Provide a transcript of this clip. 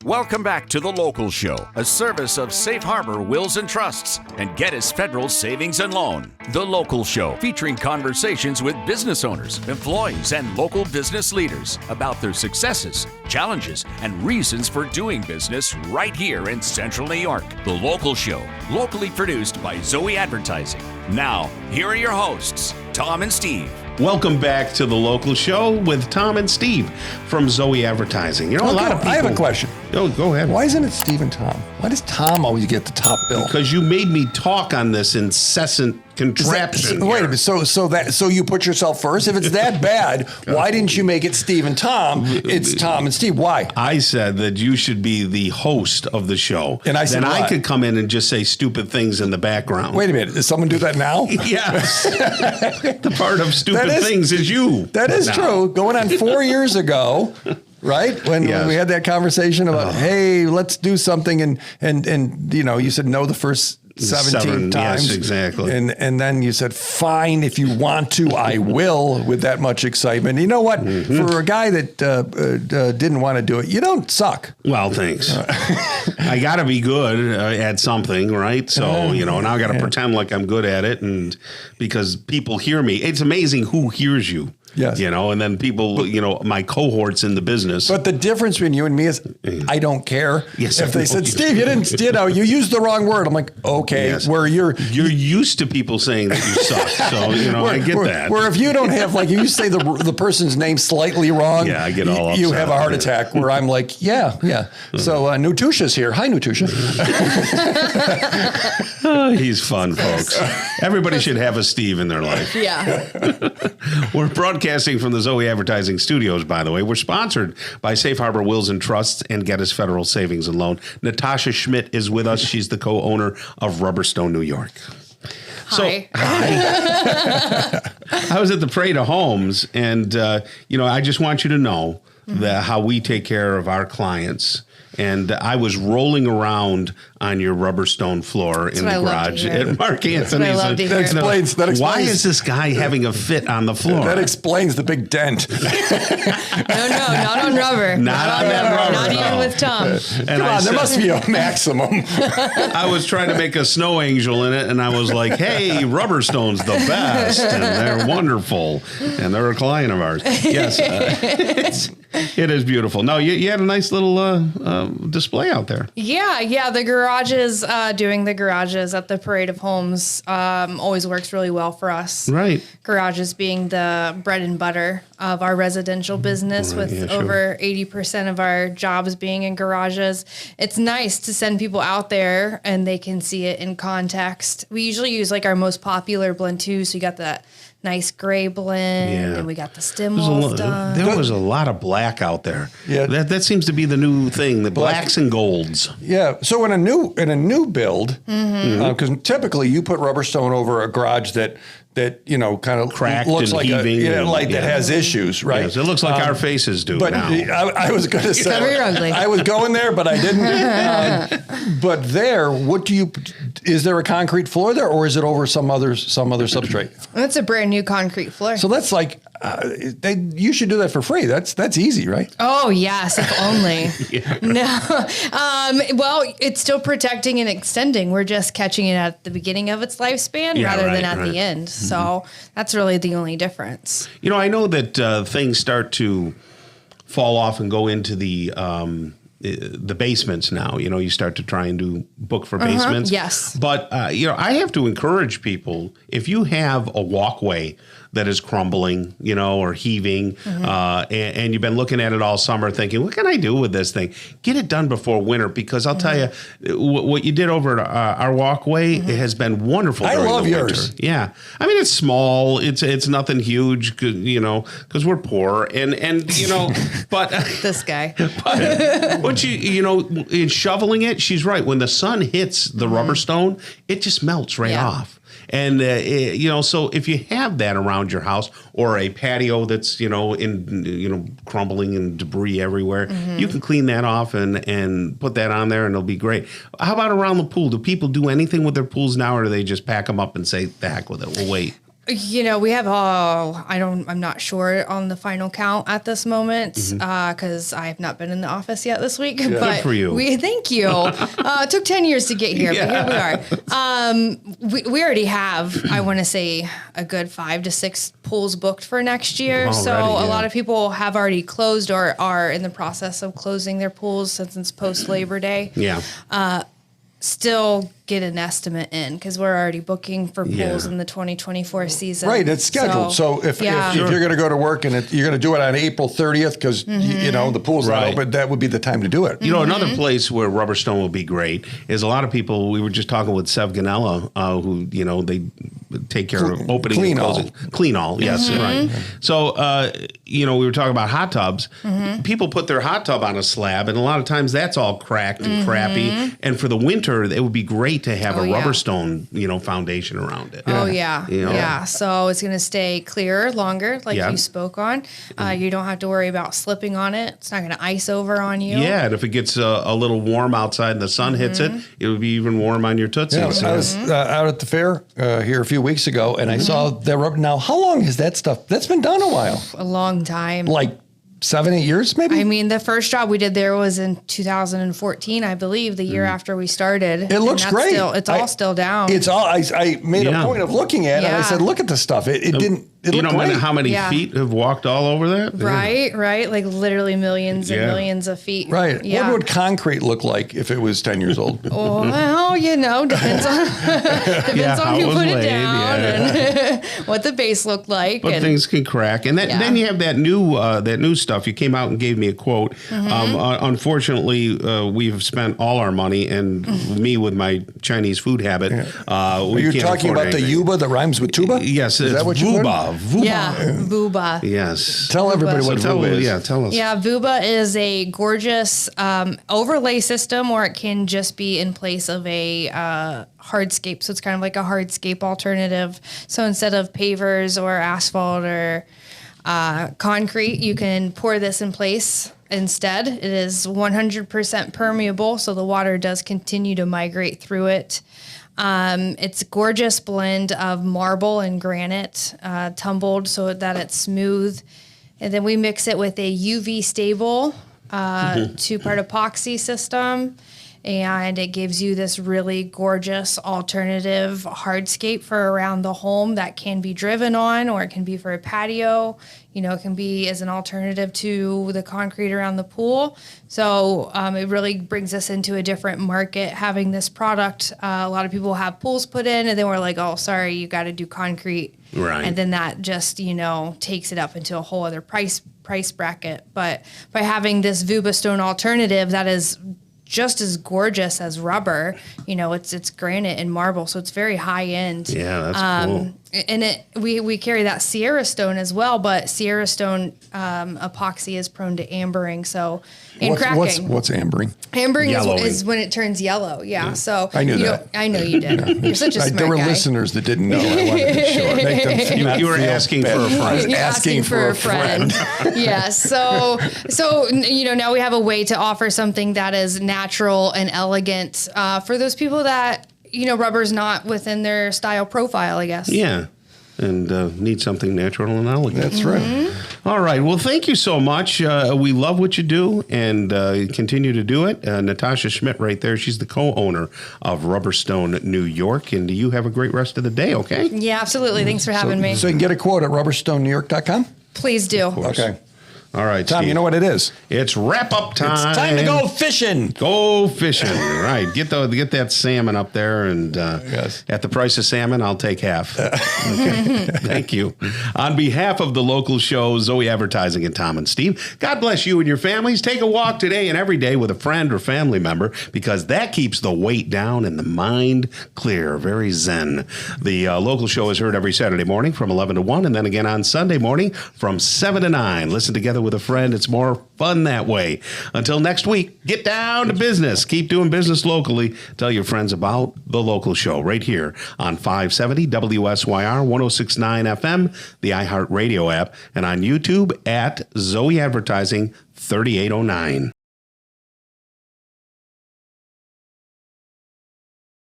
Welcome back to The Local Show, a service of Safe Harbor Wills and Trusts and Geddes Federal Savings and Loan. The Local Show, featuring conversations with business owners, employees, and local business leaders about their successes, challenges, and reasons for doing business right here in Central New York. The Local Show, locally produced by Zoey Advertising. Now, here are your hosts, Tom and Steve. Welcome back to The Local Show with Tom and Steve from Zoey Advertising. You know, a lot of people... I have a question. Oh, go ahead. Why isn't it Steve and Tom? Why does Tom always get the top bill? Because you made me talk on this incessant contraption. Wait a minute. So you put yourself first? If it's that bad, why didn't you make it Steve and Tom? It's Tom and Steve. Why? I said that you should be the host of the show. And I said, then I could come in and just say stupid things in the background. Wait a minute. Does someone do that now? Yes. The part of stupid things is you. That is true. Going on 4 years ago. Right? When we had that conversation about, hey, let's do something. And you know, you said no the first 17 times. Yes, exactly. And then you said, fine, if you want to, I will, with that much excitement. You know what? Mm-hmm. For a guy that didn't want to do it, you don't suck. Well, thanks. I got to be good at something, right? So, you know, now I got to pretend like I'm good at it. And because people hear me, it's amazing who hears you. Yes. You know, and then people, you know, my cohorts in the business. But the difference between you and me is I don't care. Yes, if they said, Steve, you used the wrong word. I'm like, okay, yes. Where you're used to people saying that you suck. So, you know, I get that. Where if you don't have, like, if you say the person's name slightly wrong, I get all upset. You have a heart attack where I'm like, yeah. So Natasha's here. Hi, Natasha. He's fun, folks. Everybody should have a Steve in their life. Yeah. We're broadcasting from the Zoey Advertising Studios, by the way. We're sponsored by Safe Harbor Wills and Trusts and Geddes Federal Savings and Loan. Natasha Schmidt is with us. She's the co-owner of Rubberstone, New York. Hi. I was at the Parade of Homes, and, you know, I just want you to know that how we take care of our clients. And I was rolling around on your Rubberstone floor in the garage at Mark Anthony's. That explains. Why is this guy having a fit on the floor? That explains the big dent. No, not on rubber. Not on that rubber. Not even with Tom. And Come on, there must be a maximum. I was trying to make a snow angel in it, and I was like, hey, Rubberstone's the best, and they're wonderful, and they're a client of ours. Yes, it is beautiful. No, you had a nice little display out there. Yeah. The garages, doing the garages at the Parade of Homes always works really well for us. Right. Garages being the bread and butter of our residential business, with over 80% of our jobs being in garages. It's nice to send people out there and they can see it in context. We usually use like our most popular blend too. So you got that nice gray blend, and we got the stem walls done. There was a lot of black out there. Yeah, that seems to be the new thing: the blacks and golds. Yeah. So in a new build, because typically you put Rubberstone over a garage that you know kind of cracked looks and like heaving, that has issues, right? Yes, it looks like our faces do. But now. I was going to say very ugly. I was going there, but I didn't. But there, is there a concrete floor there, or is it over some other substrate? That's a brand new concrete floor. So that's like you should do that for free. That's easy, right? Oh yes, if only. No, well, it's still protecting and extending. We're just catching it at the beginning of its lifespan rather than at the end. So that's really the only difference. You know, I know that things start to fall off and go into the basements now. You know, you start to try and book for basements. Yes. But, you know, I have to encourage people, if you have a walkway that is crumbling, you know, or heaving, and you've been looking at it all summer thinking, what can I do with this thing? Get it done before winter, because I'll tell you, what you did over at our walkway, it has been wonderful. I love yours. Winter. Yeah. I mean, it's small. It's nothing huge, you know, because we're poor. And you know, but... This guy. But you know, in shoveling it, she's right. When the sun hits the Rubberstone, it just melts right off. And, you know, so if you have that around your house, or a patio that's, crumbling and debris everywhere, you can clean that off and put that on there, and it'll be great. How about around the pool? Do people do anything with their pools now, or do they just pack them up and say, the heck with it, we'll wait? We have I'm not sure on the final count at this moment because I have not been in the office yet this week. Yeah. But Good for you. Thank you. It took 10 years to get here, but here we are. We already have, I want to say, a good 5 to 6 pools booked for next year. Already, so a lot of people have already closed or are in the process of closing their pools since it's post Labor Day. Yeah. Still get an estimate in because we're already booking for pools in the 2024 season. Right, it's scheduled. So if you're going to go to work and you're going to do it on April 30th because the pool's not open, that would be the time to do it. Another place where rubber stone will be great is a lot of people. We were just talking with Sev Ganella, who they take care of opening and closing. Clean all, yes, right. So we were talking about hot tubs. People put their hot tub on a slab, and a lot of times that's all cracked and crappy. And for the winter, it would be great to have a rubber stone, foundation around it. Oh yeah. So it's going to stay clearer longer, like you spoke on. You don't have to worry about slipping on it. It's not going to ice over on you. Yeah, and if it gets a little warm outside and the sun hits it, it would be even warm on your tootsies. Yeah, I was out at the fair here a few weeks ago, and I saw that rubber. Now, how long is that stuff? That's been done a while. A long time. Like 7-8 years, maybe? I mean, the first job we did there was in 2014, I believe, the year after we started. It looks great. It's all still down. It's all. I made a point of looking at it. And I said, "Look at the stuff. It didn't. It looked great." How many feet have walked all over that? Right. Like literally millions and millions of feet. Right. Yeah. What would concrete look like if it was 10 years old? Well, depends on who put it down and what the base looked like. But things can crack, and then you have that new stuff. You came out and gave me a quote. Unfortunately, we've spent all our money, and me with my Chinese food habit. Are you talking about the yuba that rhymes with tuba? Yes, is it's that what vuba. Vuba. Yeah, vuba. Yes. Tell everybody what vuba is. Yeah, tell us. Yeah, vuba is a gorgeous overlay system, or it can just be in place of a hardscape. So it's kind of like a hardscape alternative. So instead of pavers or asphalt or concrete, you can pour this in place instead. It is 100% permeable, so the water does continue to migrate through it. It's a gorgeous blend of marble and granite, tumbled so that it's smooth. And then we mix it with a UV stable, 2-part epoxy system. And it gives you this really gorgeous alternative hardscape for around the home that can be driven on, or it can be for a patio. It can be as an alternative to the concrete around the pool. So it really brings us into a different market having this product. A lot of people have pools put in, and then we're like, oh, sorry, you got to do concrete. Right. And then that just, takes it up into a whole other price bracket. But by having this Vuba stone alternative that is just as gorgeous as rubber, it's granite and marble, so it's very high end. Yeah, that's cool. And we carry that Sierra stone as well, but Sierra stone epoxy is prone to ambering, cracking. What's ambering? Ambering is when it turns yellow. Yeah. So I knew that. I know you did. You're such a smart guy. There were listeners that didn't know. I wanted to be sure. Make them you were asking for a friend. I was asking for a friend. Yes. So now we have a way to offer something that is natural and elegant for those people that rubber's not within their style profile, I guess. Yeah. And need something natural and elegant. That's right. All right. Well, thank you so much. We love what you do and continue to do it. Natasha Schmidt right there. She's the co-owner of Rubberstone New York. And you have a great rest of the day, okay? Yeah, absolutely. Thanks for having me. So you can get a quote at rubberstonenewyork.com? Please do. Okay. All right, Tom, Steve. You know what it is? It's wrap-up time. It's time to go fishing. Go fishing. Right. Get that salmon up there, and at the price of salmon, I'll take half. Okay. Thank you. On behalf of the local show, Zoey Advertising and Tom and Steve, God bless you and your families. Take a walk today and every day with a friend or family member, because that keeps the weight down and the mind clear. Very zen. The local show is heard every Saturday morning from 11 to 1, and then again on Sunday morning from 7 to 9. Listen together with a friend. It's more fun that way. Until next week, get down to business. Keep doing business locally. Tell your friends about the local show right here on 570 WSYR 1069 FM, the iHeartRadio app, and on YouTube at Zoey Advertising 3809.